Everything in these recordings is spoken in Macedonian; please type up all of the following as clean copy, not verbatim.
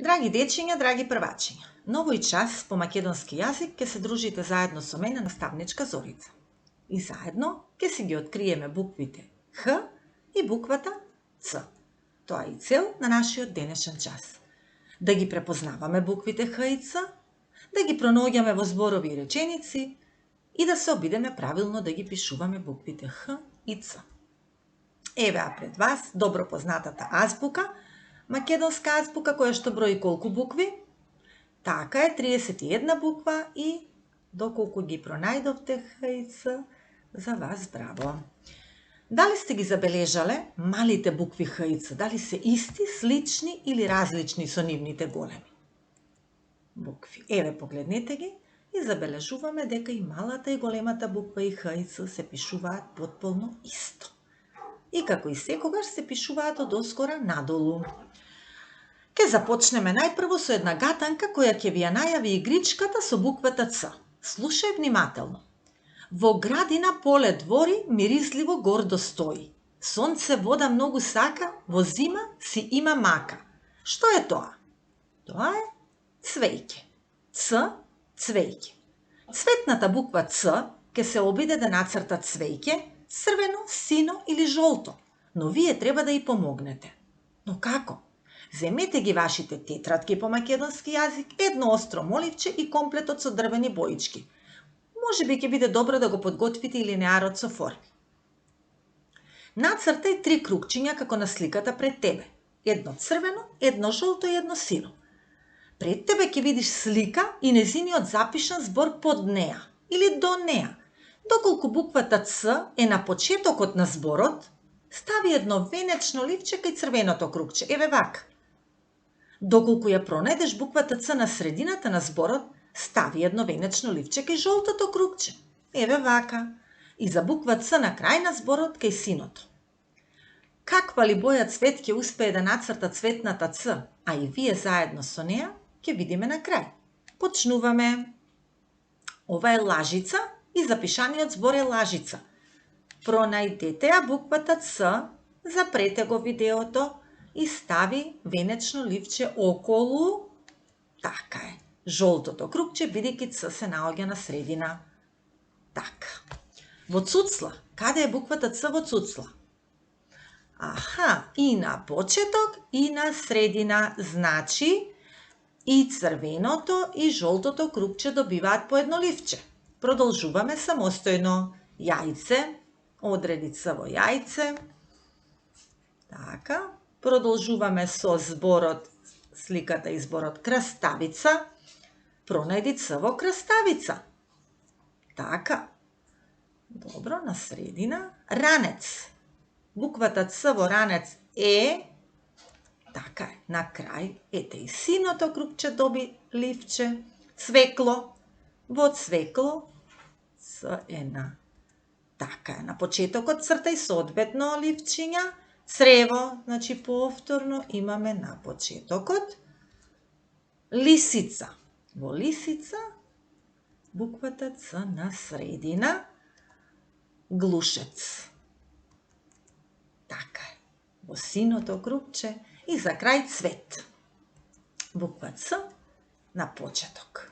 Драги дечиња, драги првачиња, на овој час по македонски јазик ќе се дружите заедно со мене наставничка Зорица. И заедно ќе си ги откриеме буквите Х и буквата Ц. Тоа е и цел на нашиот денешен час. Да ги препознаваме буквите Х и Ц, да ги пронаоѓаме во зборови и реченици и да се обидеме правилно да ги пишуваме буквите Х и Ц. Евеа пред вас добро познатата азбука, македонска азбука која што брои колку букви? Така е, 31 буква и доколку ги пронајдовте Х и Ц, за вас браво. Дали сте ги забележале малите букви Х и Ц? Дали се исти, слични или различни со нивните големи букви? Еве, погледнете ги и забележуваме дека и малата и големата буква и Х и Ц се пишуваат потполно исто. И како и секогаш се пишуваат од оскора надолу. Ке започнеме најпрво со една гатанка која ќе ви ја најави игричката со буквата Ц. Слушај внимателно. Во градина поле двори мирисливо гордо стои. Сонце вода многу сака, во зима си има мака. Што е тоа? Тоа е цвеќе. Ц, цвеќе. Цветната буква Ц ќе се обиде да нацрта цвеќе, црвено, сино или жолто, но вие треба да ја помогнете. Но како? Земете ги вашите тетрадки по македонски јазик, едно остро моливче и комплетот со дрвени боички. Може би ќе биде добро да го подготвите и линеарот со форми. Нацртај 3 кругчиња како на сликата пред тебе. Едно црвено, едно жолто и едно сино. Пред тебе ќе видиш слика и незиниот запишан збор под неа или до неа. Доколку буквата Ц е на почетокот на зборот, стави едно венечно ливче кај црвеното кругче. Еве вака. Доколку ја пронајдеш буквата Ц на средината на зборот, стави едно венечно ливче кај жолтото кругче. Еве вака. И за буква Ц на крај на зборот кај синото. Каква ли боја цвет ќе успее да нацрта цветната Ц, а и вие заедно со неа, ќе видиме на крај. Почнуваме. Ова е лажица и запишаниот збор е лажица. Пронајдете ја буквата Ц, запрете го видеото и стави венечно ливче околу, така е, жолтото кругче, бидејќи Ц се наоѓа на средина. Така. Во цуцла, каде е буквата Ц во цуцла? Аха, и на почеток и на средина, значи и црвеното и жолтото кругче добиваат по едно ливче. Продолжуваме самостојно. Јајце, одреди Ц во јајце. Така. Продолжуваме со зборот, сликата и зборот краставица. Пронајди Ц во краставица. Така. Добро, на средина. Ранец. Буквата Ц во ранец е, така е, на крај, ете и синото кругче доби ливче. Цвекло. Во цвекло Ц е на, така е, на почетокот цртај соодветно ливчиња. Црево, значи повторно имаме на почетокот. Лисица. Во лисица буквата Ц на средина. Глушец. Така е. Во синото кругче и за крај цвет. Буква Ц на почеток.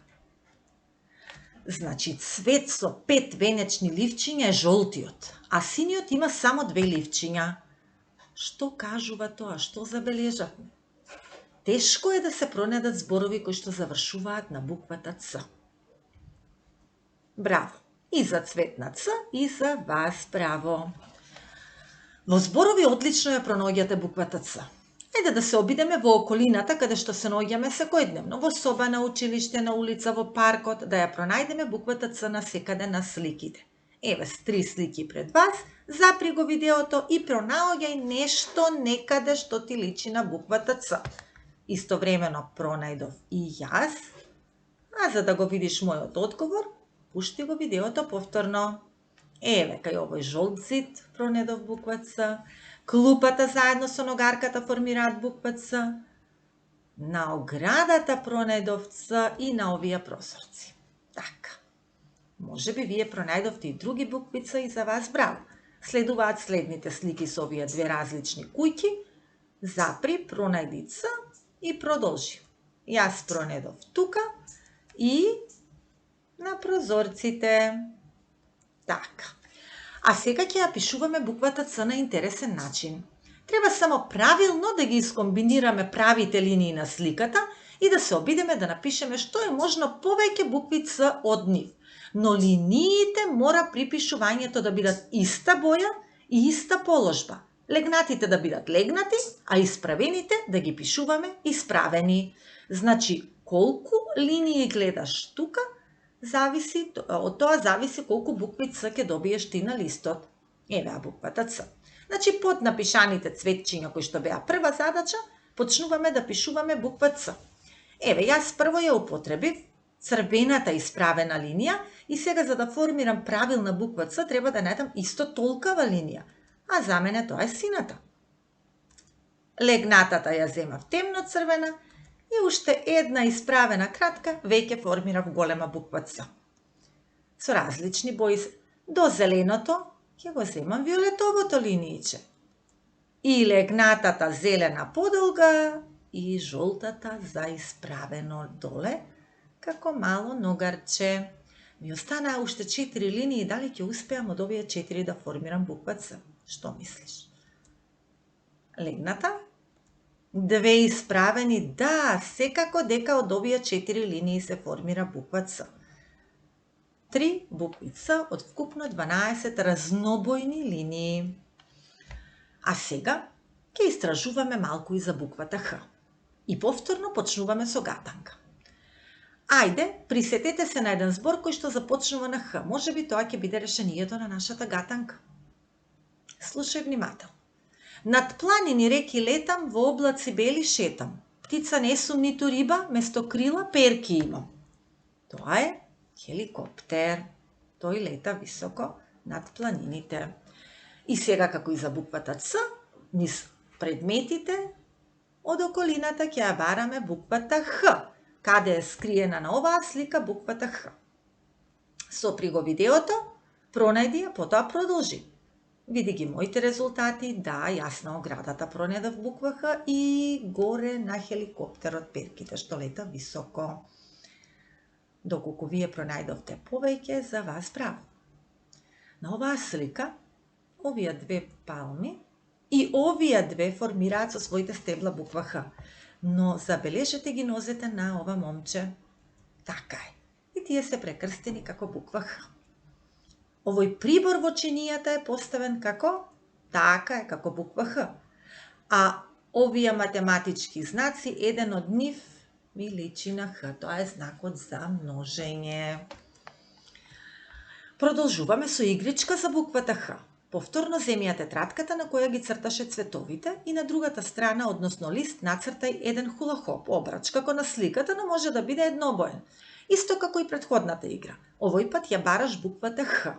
Значи цвет со 5 венечни ливчиња е жолтиот, а синиот има само 2 ливчиња. Што кажува тоа? Што забележавме? Тешко е да се пронајдат зборови кои што завршуваат на буквата Ц. Браво! И за цветна Ц, и за вас браво! Во зборови одлично ја пронаоѓате буквата Ц. Ајде да се обидеме во околината каде што се наоѓаме секојдневно, во соба, на училиште, на улица, во паркот, да ја пронајдеме буквата Ц насекаде на сликите. Еве, 3 слики пред вас, запри го видеото и пронаоѓај нешто некаде што ти личи на буквата Ц. Истовремено пронајдов и јас, а за да го видиш мојот одговор, пушти го видеото повторно. Еве, кај овој жолт зид пронајдов буква Ц, клупата заедно со ногарката формираат буква Ц, на оградата пронајдов Ц и на овие прозорци. Така. Може би вие пронајдовте и други букви Ц и за вас браво. Следуваат следните слики со овие 2 различни куќи. Запри, пронајди Ц и продолжи. Јас пронедов тука и на прозорците. Така. А сега ќе ја пишуваме буквата Ц на интересен начин. Треба само правилно да ги искомбинираме правите линии на сликата и да се обидеме да напишеме што е можно повеќе букви Ц од нив. Но линиите мора при пишувањето да бидат иста боја и иста положба. Легнатите да бидат легнати, а исправените да ги пишуваме исправени. Значи, колку линии гледаш тука, од тоа зависи колку букви Ц ќе добиеш ти на листот. Еве буквата Ц. Значи, под напишаните цветчиња кои што беа прва задача, почнуваме да пишуваме буква Ц. Еве, јас прво ја употребив црвената исправена линија и сега за да формирам правилна буква Ц треба да најдам исто толкава линија, а за мене тоа е сината. Легнатата ја земав темно црвена и уште една исправена кратка веќе формирав голема буква Ц. Со различни бои. До зеленото ќе го земам виолетовото линијче. И легнатата зелена подолга и жолтата за исправено доле, како мало ногарче. Ми останаа уште 4 линии, дали ќе успеам од овие 4 да формирам буква Ц? Што мислиш? Легната? 2 исправени, да, секако дека од овие 4 линии се формира буква Ц. 3 букви Ц од вкупно 12 разнобојни линии. А сега ќе истражуваме малку и за буквата Х. И повторно почнуваме со гатанка. Ајде, присетете се на еден збор кој што започнува на Х. Може би тоа ќе биде решението на нашата гатанка. Слушај внимателно. Над планини реки летам, во облаци бели шетам. Птица не сум ниту риба, место крила перки имам. Тоа е хеликоптер. Тој лета високо над планините. И сега, како и за буквата Ц, низ предметите од околината ќе ја бараме буквата Х. Каде е скриена на оваа слика буквата Х? Сопри го видеото, пронајди ја, потоа продолжи. Види ги моите резултати, да, јас на оградата пронедов буква Х и горе на хеликоптерот перките што лета високо. Доколку вие пронајдовте повеќе, за вас браво. На оваа слика, овие 2 палми и овие 2 формираат со своите стебла буква Х. Но забележете ги нозете на ова момче. Така е. И тие се прекрстени како буква Х. Овој прибор во чинијата е поставен како? Така е, како буква Х. А овие математички знаци, еден од нив ми личи на Х. Тоа е знакот за множење. Продолжуваме со игричка за буквата Х. Повторно земи ја тетратката на која ги црташе цветовите и на другата страна, односно лист, нацртај еден хулахоп, обрач, како на сликата, но може да биде еднобоен. Исто како и претходната игра. Овој пат ја бараш буквата Х.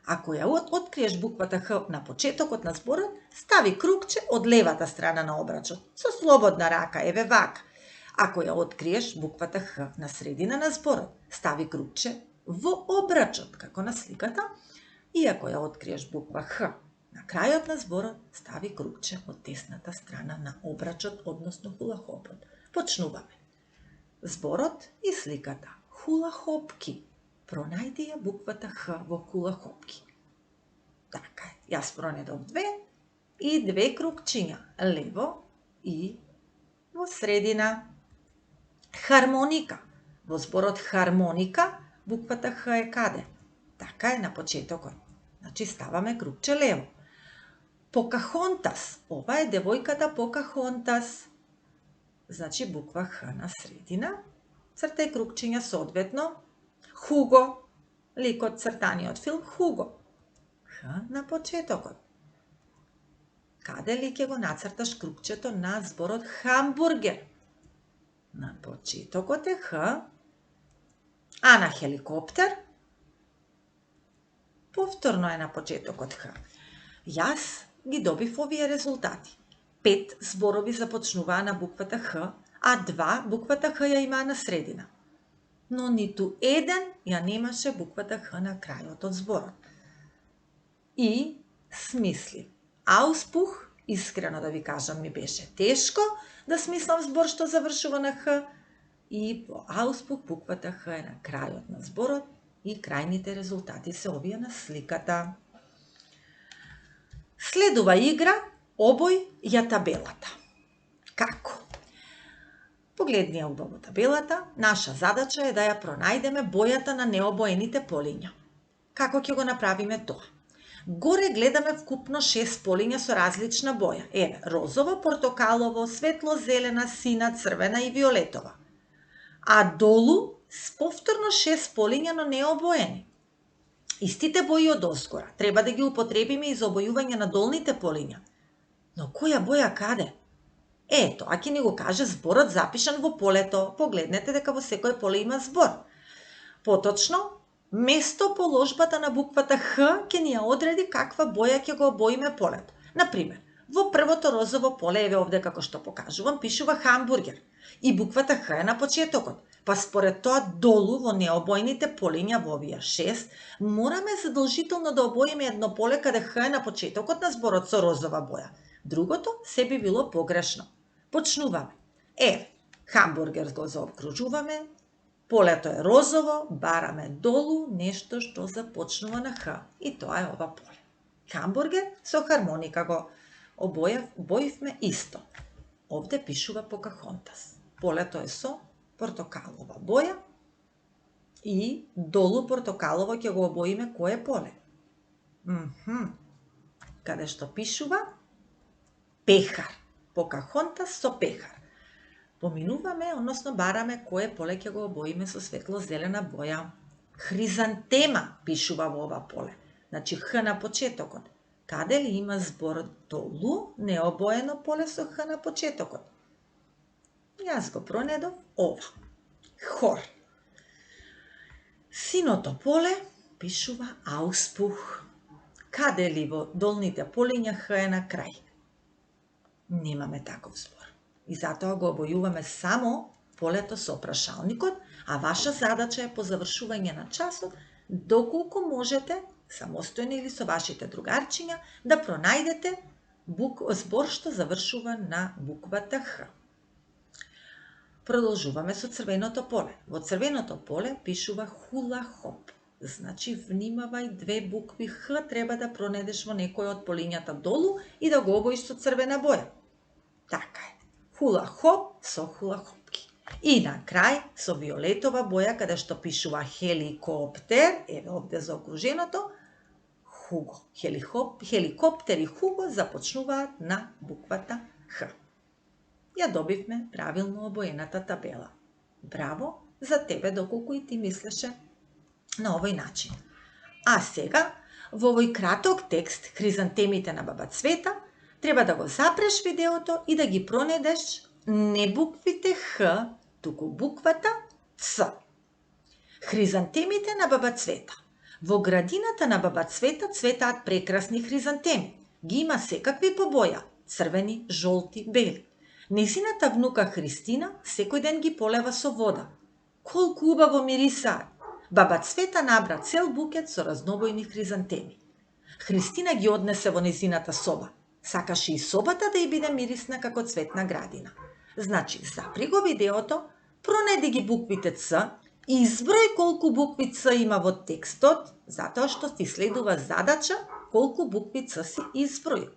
Ако ја откриеш буквата Х на почетокот на зборот, стави кругче од левата страна на обрачот, со слободна рака, еве вака. Ако ја откриеш буквата Х на средина на зборот, стави кругче во обрачот, како на сликата, и ако ја откриеш буква Х на крајот на зборот, стави кругче од десната страна на обрачот, односно хулахопот. Почнуваме. Зборот и сликата. Хулахопки. Пронајди ја буквата Х во хулахопки. Така е. Јас пронедов 2 и 2 кругчиња. Лево и во средина. Хармоника. Во зборот хармоника, буквата Х е каде? Така е, на почетокот. Значи ставаме кругче лево. Покахонтас. Ова е девојката Покахонтас. Значи буква Х на средина. Цртај кругчиња соодветно. Хуго. Ликот цртаниот филм Хуго. Х на почетокот. Каде ли ќе го нацрташ кругчето на зборот хамбургер? На почетокот е Х. А на хеликоптер? Повторно е на почетокот Х. Јас ги добив овие резултати. 5 зборови започнуваа на буквата Х, а 2 буквата Х ја имаа на средина. Но ниту еден ја немаше буквата Х на крајот од зборот. И смислив. Искрено да ви кажам, ми беше тешко да смислам збор што завршува на Х, и во ауспух буквата Х е на крајот на зборот и крајните резултати се овие на сликата. Следува игра Обој ја табелата. Како? Погледни ја убаво табелата, наша задача е да ја пронајдеме бојата на необоените полиња. Како ќе го направиме тоа? Горе гледаме вкупно 6 полиња со различна боја. Еве, розово, портокалово, светло-зелена, сина, црвена и виолетова. А долу повторно 6 полиња, но необоени. Истите бои од озгора треба да ги употребиме и за обојување на долните полиња. Но која боја каде? Тоа ќе ни го каже зборот запишан во полето. Погледнете дека во секој поле има збор. Поточно, место положбата на буквата Х ќе ни ја одреди каква боја ќе го обоиме полето. Например, во првото розово поле, еве овде како што покажувам, пишува хамбургер. И буквата Х е на почетокот. Па според тоа долу во необоените полиња во овие 6, мораме задолжително да обоиме едно поле каде Х е на почетокот на зборот со розова боја. Другото се би било погрешно. Почнуваме. Хамбургер го заокружуваме, полето е розово, бараме долу нешто што започнува на Х. И тоа е ова поле. Хамбургер со хармоника го обоивме исто. Овде пишува Покахонтас. Полето е со портокалова боја и долу портокалово ќе го обоиме кое поле? Каде што пишува пехар. Покахонтас со пехар. Поминуваме, односно бараме кое поле ќе го обоиме со светло-зелена боја. Хризантема пишува во ова поле. Значи Х на почетокот. Каде ли има зборот долу, необоено поле со Х на почетокот? Јас го пронедов ова. Хор. Синото поле пишува ауспух. Каде ли во долните полиња Х е на крај? Немаме таков збор. И затоа го обојуваме само полето со прашалникот, а ваша задача е по завршување на часот, доколку можете, самостојно или со вашите другарчиња, да пронајдете збор што завршува на буквата Х. Продолжуваме со црвеното поле. Во црвеното поле пишува хула-хоп. Значи, внимавај, 2 букви Х треба да пронедеш во некој од полињата долу и да го обоиш со црвена боја. Така е. Хула-хоп со хула-хопки. И на крај со виолетова боја, каде што пишува хеликоптер, еве овде за окруженото, Хуго. Хеликоптер и Хуго започнуваат на буквата Х. Ја добивме правилно обоената табела. Браво за тебе, доколку и ти мислеше на овој начин. А сега, во овој краток текст, Хризантемите на баба Цвета, треба да го запреш видеото и да ги пронедеш не буквите Х, туку буквата Ц. Хризантемите на баба Цвета. Во градината на баба Цвета цветаат прекрасни хризантеми. Ги има секакви по боја, црвени, жолти, бели. Незината внука Христина секој ден ги полева со вода. Колку убаво мирисаат! Баба Цвета набра цел букет со разнобојни хризантеми. Христина ги однесе во незината соба. Сакаше и собата да ја биде мирисна како цветна градина. Значи, запри го видеото, пронеди ги буквите Ц, изброј колку букви Ц има во текстот, затоа што ти следува задача колку букви Ц си изброј.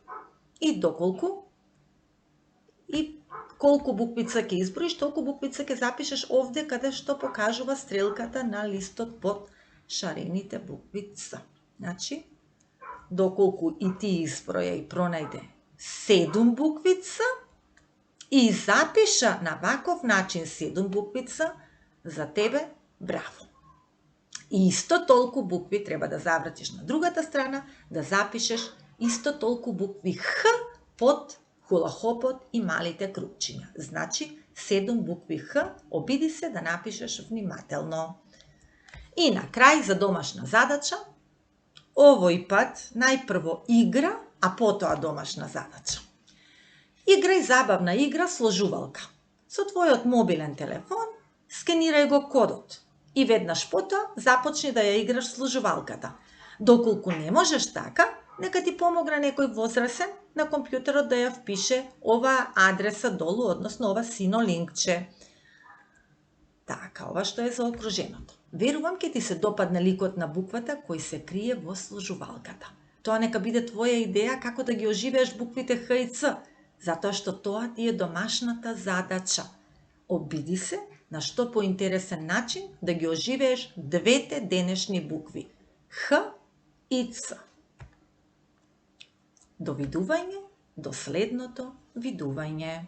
И доколку и колку букви Ц ќе изброиш, толку букви Ц ќе запишеш овде каде што покажува стрелката на листот под шарените букви Ц. Значи, доколку и ти изброја и пронајде 7 букви Ц и запиша на ваков начин 7 букви Ц, за тебе браво. И исто толку букви треба да завратиш на другата страна, да запишеш исто толку букви Х под хулахопот и малите крупчиња. Значи, 7 букви Х, обиди се да напишеш внимателно. И на крај за домашна задача, овој пат најпрво игра, а потоа домашна задача. Играј забавна игра сложувалка. Со твојот мобилен телефон скенирај го кодот и веднаш потоа започни да ја играш сложувалката. Доколку не можеш така, нека ти помогне некој возрасен на компјутерот да ја впише оваа адреса долу, односно ова сино линкче. така ова што е заокруженото. Верувам ќе ти се допадне ликот на буквата кој се крие во сложувалката. Тоа нека биде твоја идеја како да ги оживееш буквите Х и Ц, затоа што тоа ти е домашната задача. Обиди се на што поинтересен начин да ги оживееш двете денешни букви Х и Ц. Довидување до следното видување.